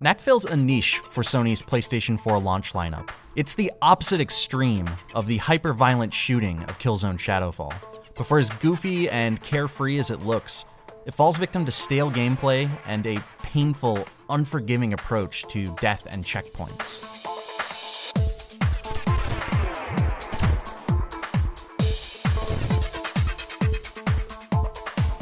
Knack fills a niche for Sony's PlayStation 4 launch lineup. It's the opposite extreme of the hyper-violent shooting of Killzone Shadowfall. But for as goofy and carefree as it looks, it falls victim to stale gameplay and a painful, unforgiving approach to death and checkpoints.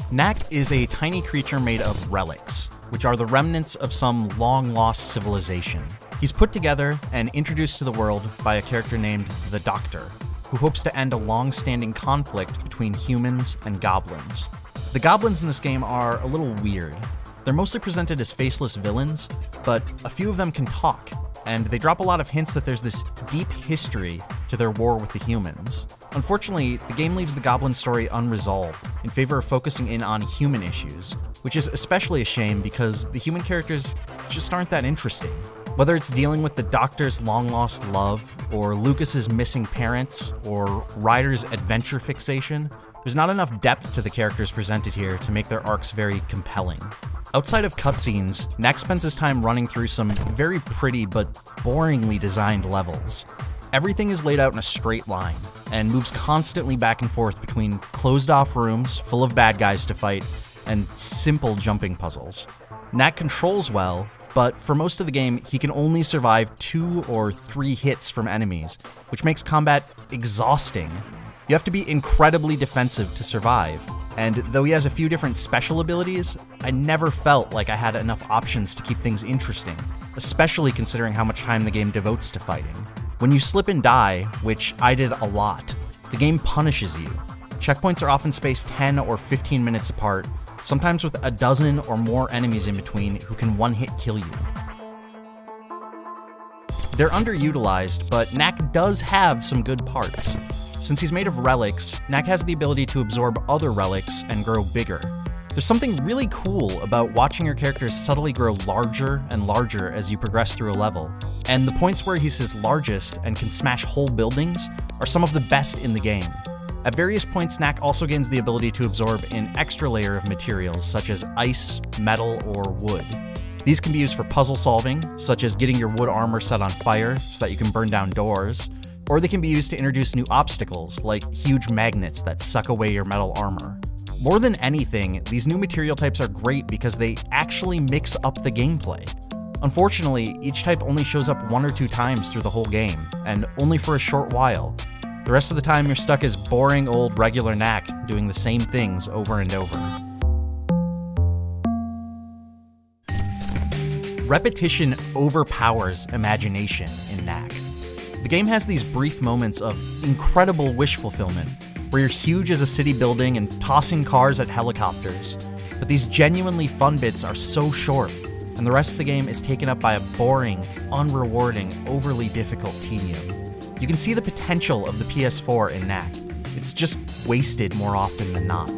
Knack is a tiny creature made of relics, which are the remnants of some long-lost civilization. He's put together and introduced to the world by a character named the Doctor, who hopes to end a long-standing conflict between humans and goblins. The goblins in this game are a little weird. They're mostly presented as faceless villains, but a few of them can talk, and they drop a lot of hints that there's this deep history to their war with the humans. Unfortunately, the game leaves the goblin story unresolved in favor of focusing in on human issues, which is especially a shame because the human characters just aren't that interesting. Whether it's dealing with the Doctor's long-lost love, or Lucas's missing parents, or Ryder's adventure fixation, there's not enough depth to the characters presented here to make their arcs very compelling. Outside of cutscenes, Knack spends his time running through some very pretty but boringly designed levels. Everything is laid out in a straight line, and moves constantly back and forth between closed-off rooms full of bad guys to fight and simple jumping puzzles. Knack controls well, but for most of the game, he can only survive 2 or 3 hits from enemies, which makes combat exhausting. You have to be incredibly defensive to survive, and though he has a few different special abilities, I never felt like I had enough options to keep things interesting, especially considering how much time the game devotes to fighting. When you slip and die, which I did a lot, the game punishes you. Checkpoints are often spaced 10 or 15 minutes apart, sometimes with a dozen or more enemies in between who can one-hit kill you. They're underutilized, but Knack does have some good parts. Since he's made of relics, Knack has the ability to absorb other relics and grow bigger. There's something really cool about watching your characters subtly grow larger and larger as you progress through a level, and the points where he's his largest and can smash whole buildings are some of the best in the game. At various points, Knack also gains the ability to absorb an extra layer of materials such as ice, metal, or wood. These can be used for puzzle solving, such as getting your wood armor set on fire so that you can burn down doors, or they can be used to introduce new obstacles, like huge magnets that suck away your metal armor. More than anything, these new material types are great because they actually mix up the gameplay. Unfortunately, each type only shows up 1 or 2 times through the whole game, and only for a short while. The rest of the time you're stuck as boring old regular Knack doing the same things over and over. Repetition overpowers imagination in Knack. The game has these brief moments of incredible wish fulfillment, where you're huge as a city building and tossing cars at helicopters, but these genuinely fun bits are so short, and the rest of the game is taken up by a boring, unrewarding, overly difficult tedium. You can see the potential of the PS4 in Knack. It's just wasted more often than not.